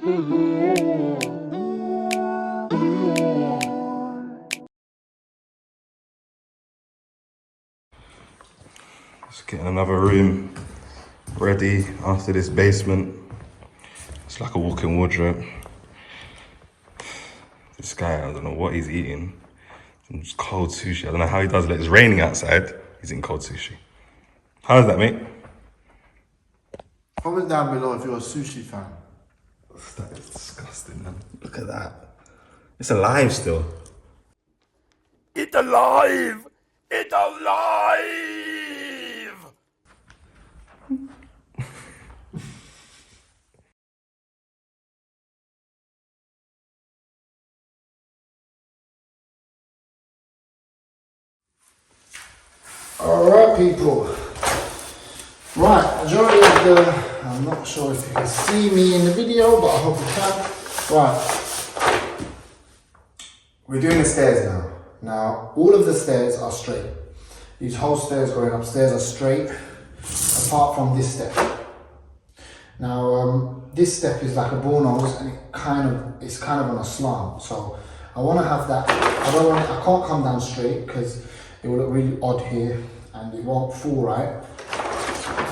Just getting another room ready after this basement. It's like a walk-in wardrobe. This guy, I don't know what he's eating. Some cold sushi. I don't know how he does it. It's raining outside. He's eating cold sushi. How is that, mate? Comment down below if you're a sushi fan. That is disgusting, man. Look at that. It's alive still. It's alive! It's alive! Alright people, right, majority of the, I'm not sure if you can see me in the video, but I hope you can. Right, we're doing the stairs now. Now, all of the stairs are straight. These whole stairs going upstairs are straight, apart from this step. Now, this step is like a bullnose and it's kind of on a slant. So I want to have that, I can't come down straight because it will look really odd here and it won't fall right.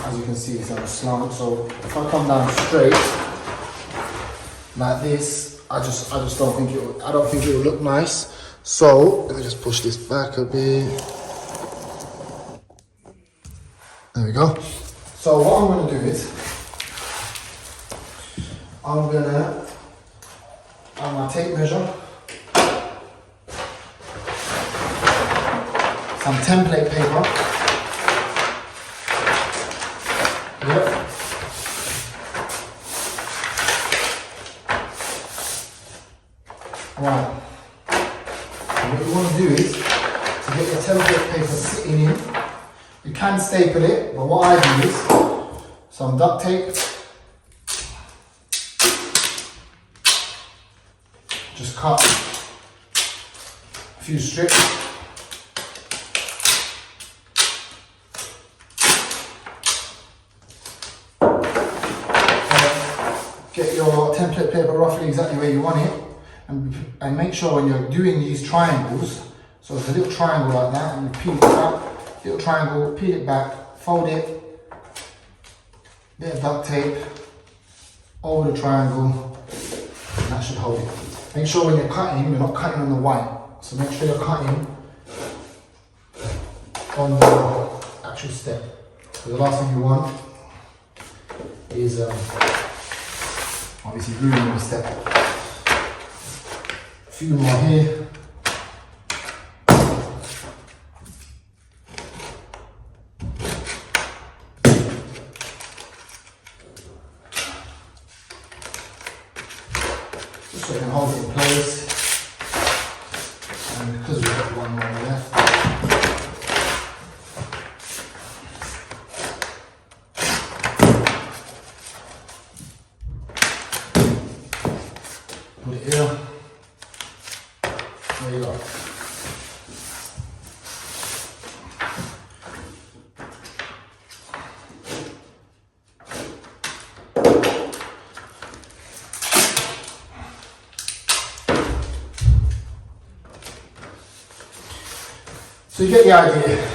As you can see, it's on a slant. So if I come down straight like this, I just don't think it will look nice. So let me just push this back a bit. There we go. So what I'm going to do is I'm going to have my tape measure, some template paper. Yep. Right. And what you want to do is to get your template paper sitting in. You can staple it, but what I do is some duct tape. Just cut a few strips. Get your template paper roughly exactly where you want it, and make sure when you're doing these triangles, so it's a little triangle like that, and you peel it back, little triangle, peel it back, fold it, bit of duct tape over the triangle, and that should hold it. Make sure when you're cutting, you're not cutting on the white, so make sure you're cutting on the actual step. So the last thing you want is obviously ruining the step. A few more here. Just so I can hold it in place. And because we've got one more left, put it here. There you go. So you get the idea.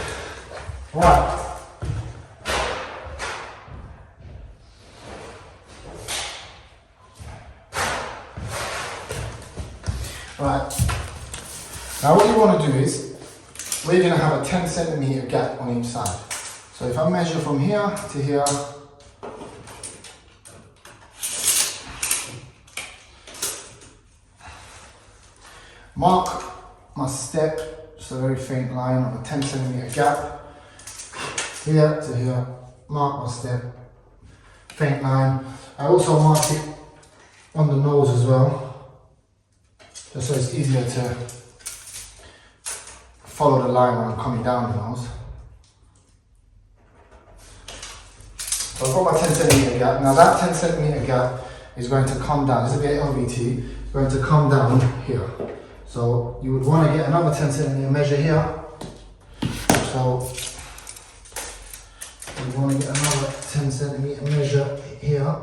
Right. Right. Now what you want to do is, we're going to have a 10 centimeter gap on each side. So if I measure from here to here, mark my step, just a very faint line of a 10 centimeter gap. Here to here, mark my step, faint line. I also mark it on the nose as well, just so it's easier to follow the line when I'm coming down the nose. So I've got my 10 centimeter gap. Now that 10 centimeter gap is going to come down. This is a bit LVT. It's going to come down here. So you would want to get another 10 centimeter measure here. So you want to get another 10 centimeter measure here.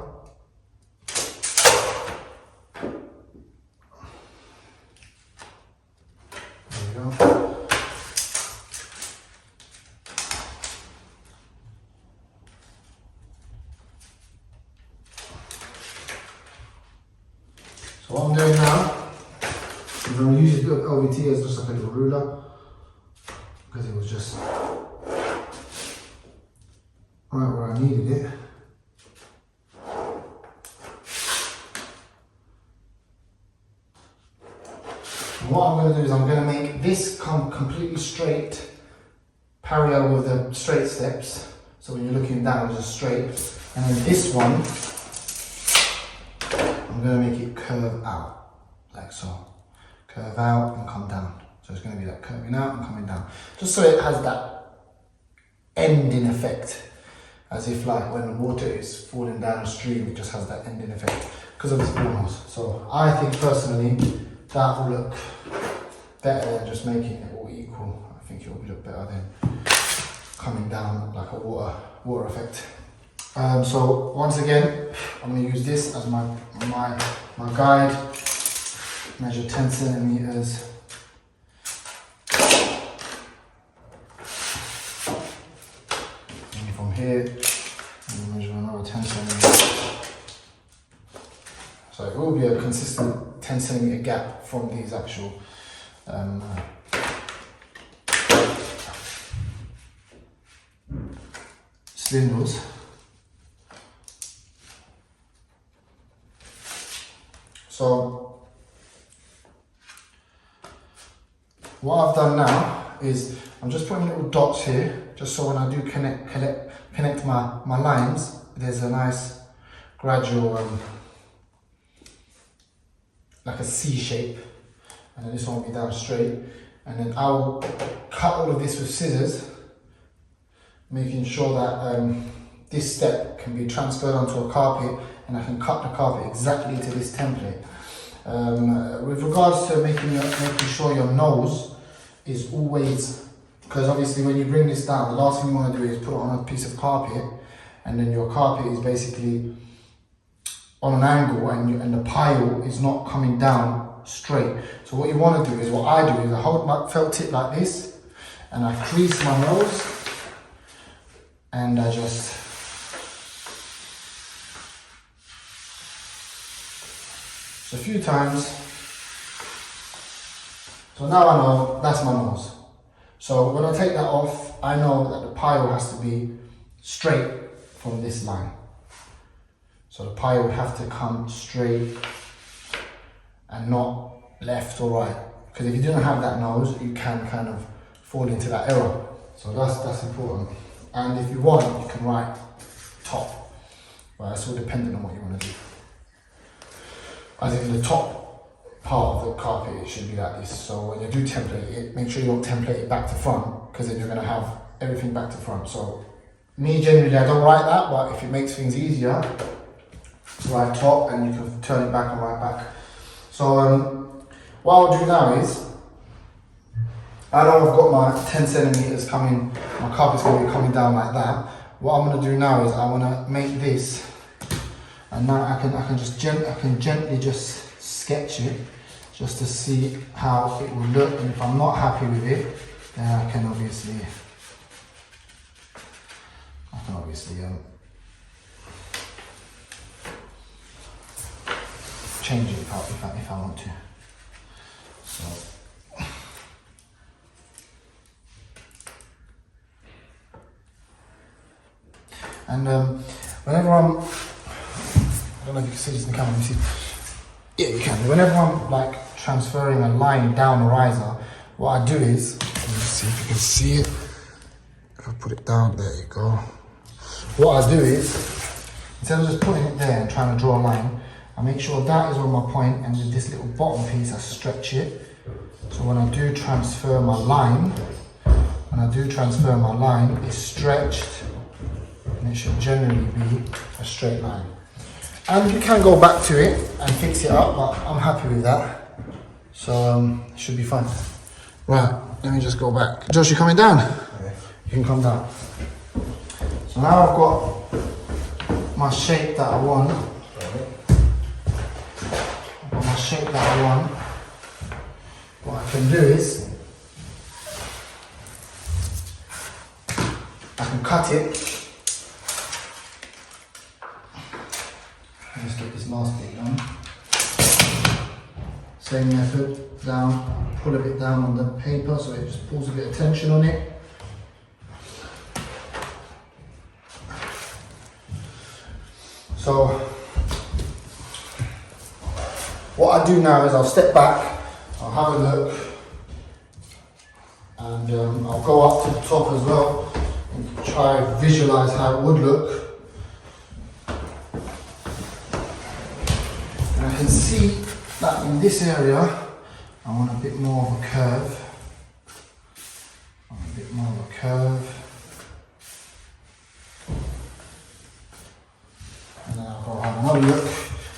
So what I'm doing now is I'm using a bit of LVT as just like a little ruler, because it was just right where I needed it. And what I'm going to do is I'm going to make this come completely straight, parallel with the straight steps. So when you're looking down, it's just straight. And then this one, I'm going to make it curve out, like so. Curve out and come down. So it's going to be like curving out and coming down. Just so it has that ending effect. As if like when the water is falling down a stream, it just has that ending effect because of its walls. So I think personally, that will look better than just making it all equal. I think it will look better than coming down like a water effect. So once again, I'm going to use this as my guide. Measure 10 centimeters. And from here, and measure another 10 centimeters. So it will be a consistent 10 centimeter gap from these actual spindles. So what I've done now is I'm just putting little dots here, just so when I do connect my lines, there's a nice gradual, like a C shape, and then this one will be down straight. And then I'll cut all of this with scissors, making sure that this step can be transferred onto a carpet, and I can cut the carpet exactly to this template. With regards to making sure your nose is always, because obviously when you bring this down, the last thing you want to do is put it on a piece of carpet, and then your carpet is basically on an angle, and the pile is not coming down straight. So what you want to do is, what I do is I hold my felt tip like this, and I crease my nose, and I just a few times. So now I know that's my nose. So when I take that off, I know that the pile has to be straight from this line. So the pile would have to come straight and not left or right. Because if you don't have that nose, you can kind of fall into that error. So that's important. And if you want, you can write top. But that's all dependent on what you want to do. I think the top part of the carpet, it should be like this. So when you do template it, make sure you don't template it back to front, because then you're going to have everything back to front. So me generally, I don't write that, but if it makes things easier, write top, and you can turn it back and write back. So what I'll do now is, I know I've got my 10 centimeters coming, my carpet's going to be coming down like that. What I'm going to do now is I want to make this. And now I can gently just sketch it, just to see how it will look. And if I'm not happy with it, then I can obviously change it if I want to. So. And whenever I don't know if you can see this in the camera, you see? Yeah, you can. Whenever I'm like transferring a line down a riser, what I do is, let me see if you can see it. If I put it down, there you go. What I do is, instead of just putting it there and trying to draw a line, I make sure that is on my point, and with this little bottom piece, I stretch it. So when I do transfer my line, it's stretched, and it should generally be a straight line. And you can go back to it and fix it up, but I'm happy with that. So it should be fine. Right, let me just go back. Josh, you coming down? Okay. You can come down. So now I've got my shape that I want. What I can do is, I can cut it. Let's get this last bit done. Same method, down, pull a bit down on the paper so it just pulls a bit of tension on it. So what I do now is I'll step back, I'll have a look, and I'll go up to the top as well and try and visualize how it would look. And I can see that in this area I want a bit more of a curve. And then I'll go have another look,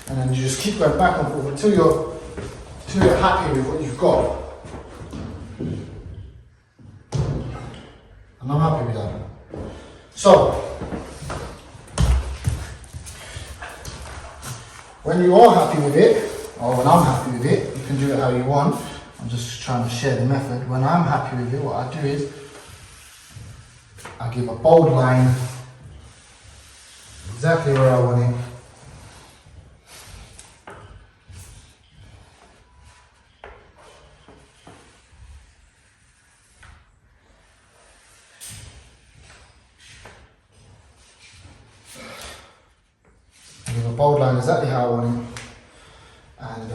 and then you just keep going back and forth until you're happy with what you've got. And I'm happy with that. So, when you are happy with it, or when I'm happy with it, you can do it how you want. I'm just trying to share the method. When I'm happy with it, what I do is I give a bold line exactly where I want it. I give a bold line exactly how I want it. And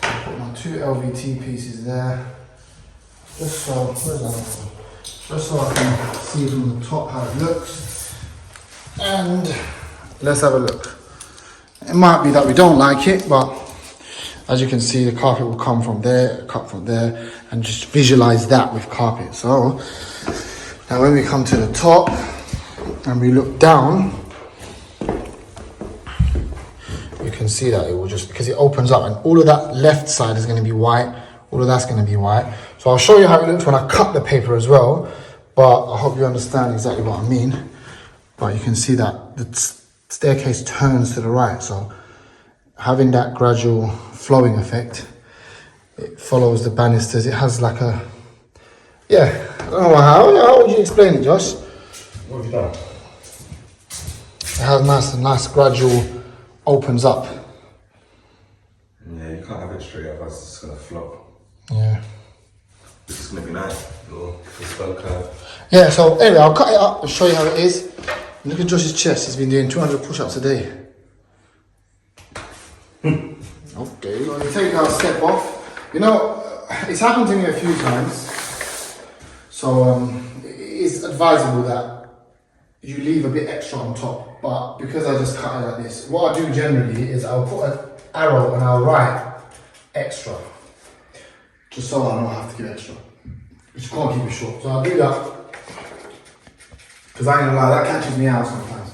I put my 2 LVT pieces there, just so, where's that one? Just so I can see from the top how it looks. And let's have a look. It might be that we don't like it, but as you can see, the carpet will come from there, cut from there, and just visualize that with carpet. So now when we come to the top and we look down, you can see that it will just, because it opens up and all of that left side is going to be white, all of that's going to be white. So I'll show you how it looks when I cut the paper as well, but I hope you understand exactly what I mean. But you can see that the staircase turns to the right, so having that gradual flowing effect, it follows the banisters. It has like a, yeah, I don't know how would you explain it, Josh? What have you done? It has nice gradual opens up. Yeah, you can't have it straight up, it's just gonna flop. Yeah. It's just gonna be nice, little spell curve. Yeah, so anyway, I'll cut it up and show you how it is. Look at Josh's chest, he's been doing 200 push-ups a day. Okay. So you take a step off. You know, it's happened to me a few times. So it is advisable that you leave a bit extra on top. But because I just cut it like this, what I do generally is I'll put an arrow and I'll write extra. Just so I don't have to give extra. Just can't keep it short. So I'll do that. Because I ain't gonna lie, that catches me out sometimes.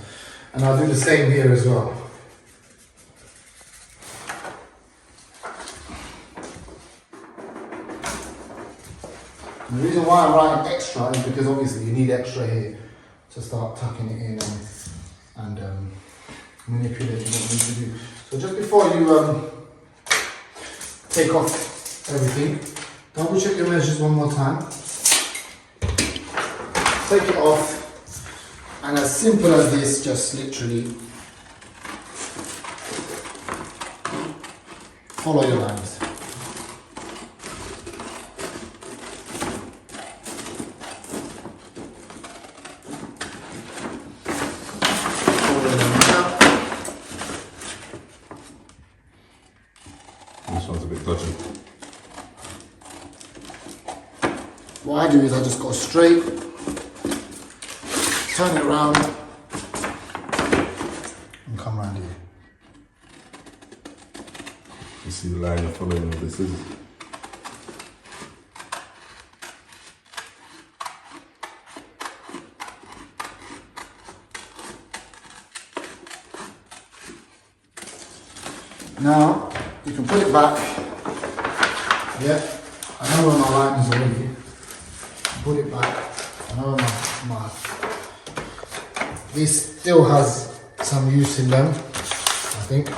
And I'll do the same here as well. And the reason why I'm writing extra is because obviously you need extra here to start tucking it in and manipulating what you need to do. So just before you take off everything, double check your measures one more time. Take it off. And as simple as this, just literally follow your lines. Follow your lines out. This one's a bit dodgy. What I do is I just go straight, turn it around, and come around here. You see the line you're following with the scissors. Now, you can put it back. Yeah, I know where my line is already. Put it back. I know my this still has some use in them, I think.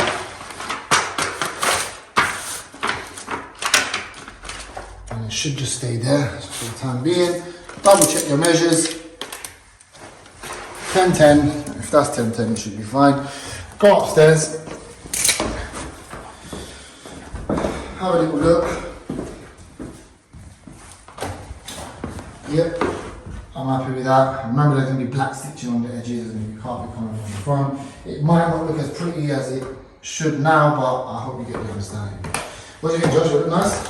And it should just stay there for the time being. Double check your measures. 10-10. If that's 10-10, it should be fine. Go upstairs. have a little look. Yep, I'm happy with that. Remember, there's going to be black stitching on the edges, there's going to be carpet coming from the front. It might not look as pretty as it should now, but I hope you get the understanding. What do you think, Josh? It look nice?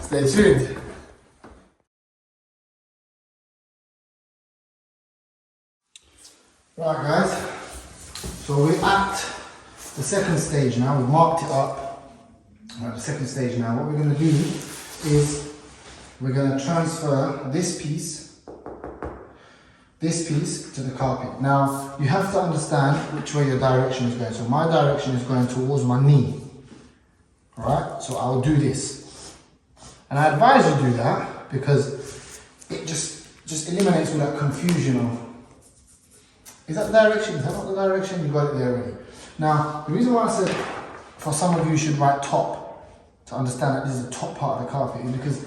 Stay tuned. Right guys, so we're at the second stage now. We've marked it up. We're at the second stage now. What we're going to do is we're going to transfer this piece to the carpet. Now you have to understand which way your direction is going. So my direction is going towards my knee. Alright, so I'll do this. And I advise you do that because it just eliminates all that confusion of, is that the direction? Is that not the direction? You got it there already. Now, the reason why I said for some of you should write top to understand that this is the top part of the carpet is because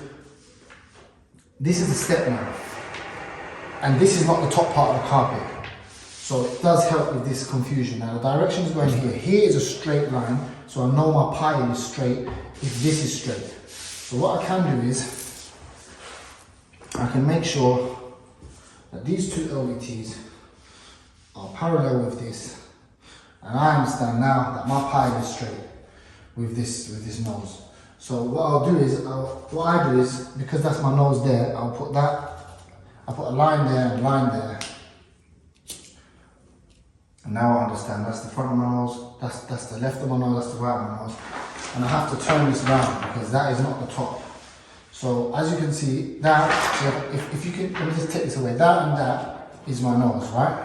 this is the step now. And this is not the top part of the carpet. So it does help with this confusion. Now the direction is going here. Here is a straight line, so I know my piling is straight if this is straight. So what I can do is, I can make sure that these two LVTs are parallel with this, and I understand now that my pile is straight with this nose. So what I'll do is, what I do is, because that's my nose there, I'll put a line there and a line there. And now I understand that's the front of my nose, that's the left of my nose, that's the right of my nose. And I have to turn this round because that is not the top. So as you can see, that, if you can, let me just take this away, that and that is my nose, right?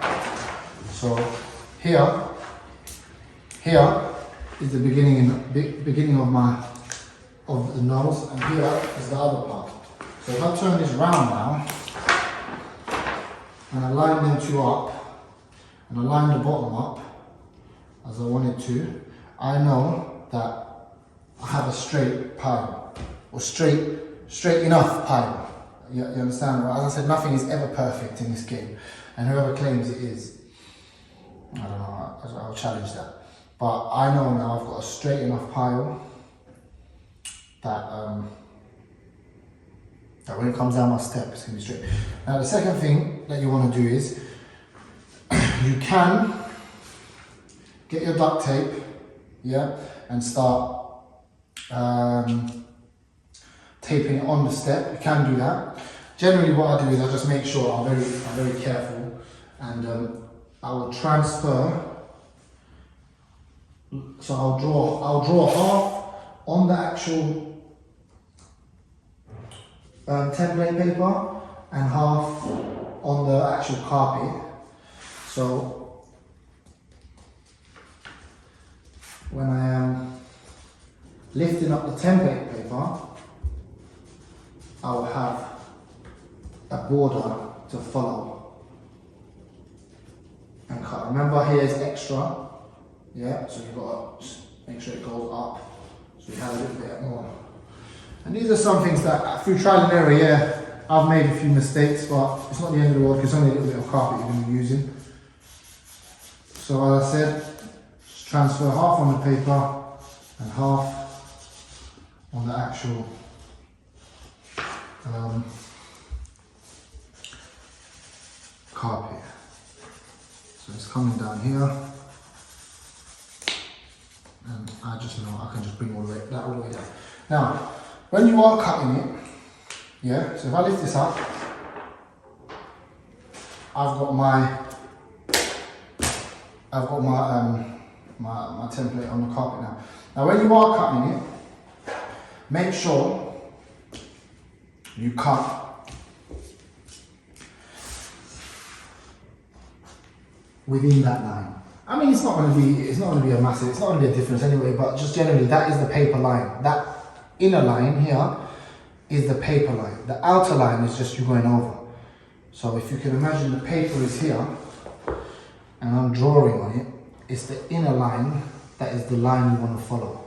So here is the beginning of the nose, and here is the other part. So if I turn this round now, and I line them two up, and I line the bottom up, as I wanted to, I know that I have a straight pile, or straight enough pile. You understand? As I said, nothing is ever perfect in this game, and whoever claims it is, I don't know, I'll challenge that. But I know now I've got a straight enough pile that that when it comes down my step, it's going to be straight. Now the second thing that you want to do is, you can get your duct tape, yeah, and start taping it on the step. You can do that. Generally what I do is I just make sure I'm very careful, and I will transfer. So I'll draw half on the actual template paper and half on the actual carpet. So when I am lifting up the template paper, I will have a border to follow and cut. Remember, here is extra. Yeah, so you've got to make sure it goes up, so you have a little bit more. And these are some things that, through trial and error, yeah, I've made a few mistakes, but it's not the end of the world because it's only a little bit of carpet you're going to be using. So as I said, just transfer half on the paper and half on the actual carpet. So it's coming down here. And I just know I can just bring all the way down. Now, when you are cutting it, yeah, so if I lift this up, I've got my template on the carpet now. Now when you are cutting it, make sure you cut within that line. I mean, it's not going to be a massive, it's not going to be a difference anyway, but just generally that is the paper line. That inner line here is the paper line. The outer line is just you going over. So if you can imagine the paper is here and I'm drawing on it, it's the inner line that is the line you want to follow.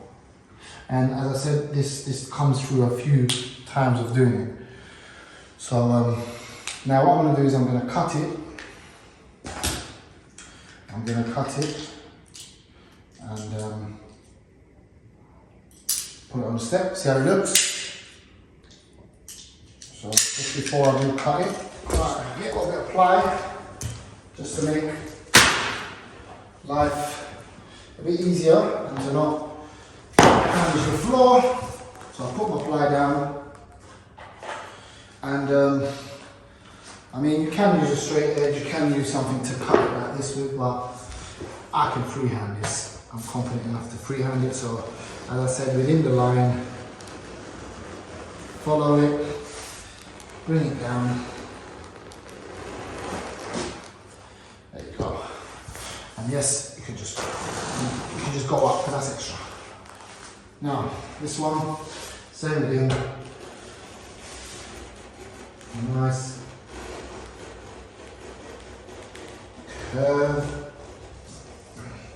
And as I said, this comes through a few times of doing it. So now what I'm going to do is I'm going to cut it. I'm going to cut it, and put it on the step, see how it looks. So just before I do cut it, get a little bit of ply, just to make life a bit easier and to not damage the floor. So I put my ply down, and I mean, you can use a straight edge, you can use something to cut it like this with, but I can freehand this. I'm confident enough to freehand it. So as I said, within the line, follow it, bring it down. There you go. And yes, you can just go up, but that's extra. Now, this one, same again. Nice curve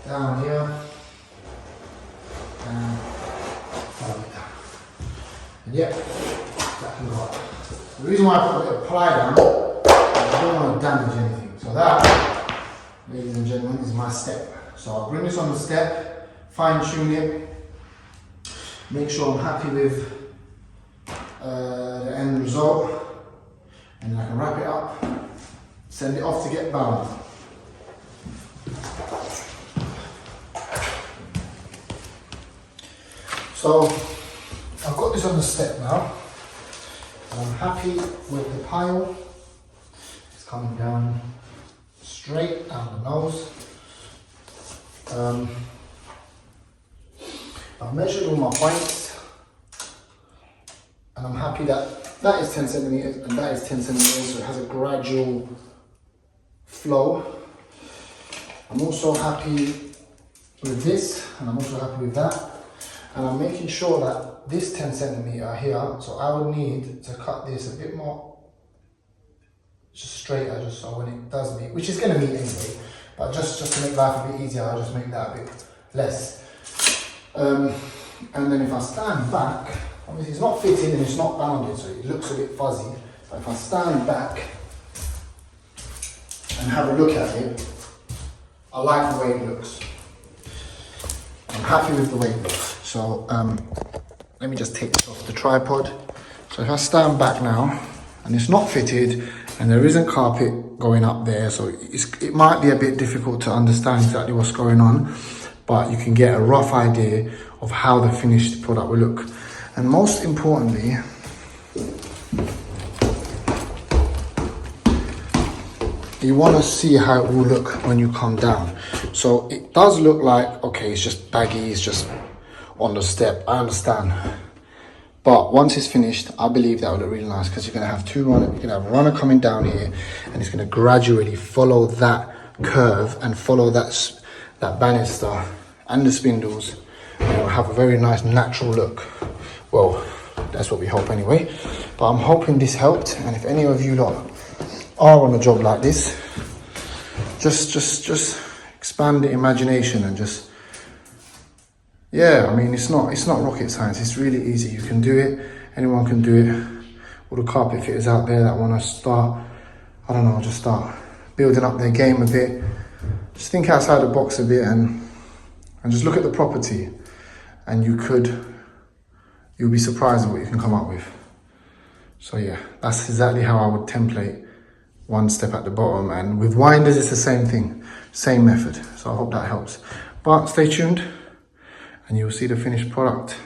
down here and follow it down. And yep, that can go up. The reason why I put a bit of ply down is I don't want to damage anything. So that, ladies and gentlemen, is my step. So I'll bring this on the step, fine tune it, make sure I'm happy with the end result, and then I can wrap it up, send it off to get bound. So I've got this on the step now, and I'm happy with the pile. It's coming down straight down the nose. I've measured all my points, and I'm happy that that is 10 centimeters and that is 10 centimeters, so it has a gradual flow. I'm also happy with this, and I'm also happy with that. And I'm making sure that this 10 centimeter here, so I would need to cut this a bit more just straighter, just so when it does meet, which is going to meet anyway, but just to make life a bit easier, I'll just make that a bit less. And then if I stand back, obviously it's not fitted and it's not bounded, so it looks a bit fuzzy. But if I stand back and have a look at it, I like the way it looks. I'm happy with the way it looks. So let me just take this off the tripod. So if I stand back now, and it's not fitted, and there isn't carpet going up there, so it might be a bit difficult to understand exactly what's going on, but you can get a rough idea of how the finished product will look. And most importantly, you want to see how it will look when you come down. So it does look like, okay, it's just baggy, it's just on the step, I understand. But once it's finished, I believe that will look really nice, because you're going to have you're going to have a runner coming down here, and it's going to gradually follow that curve and follow that banister and the spindles, and it will have a very nice natural look. Well, that's what we hope anyway. But I'm hoping this helped, and if any of you lot are on a job like this, just expand the imagination and just, yeah, I mean, it's not rocket science. It's really easy. You can do it. Anyone can do it. All the carpet fitters out there that want to start, I don't know, just start building up their game a bit. Just think outside the box a bit and just look at the property, and you'll be surprised at what you can come up with. So yeah, that's exactly how I would template one step at the bottom, and with winders it's the same thing, same method. So I hope that helps. But stay tuned, and you'll see the finished product.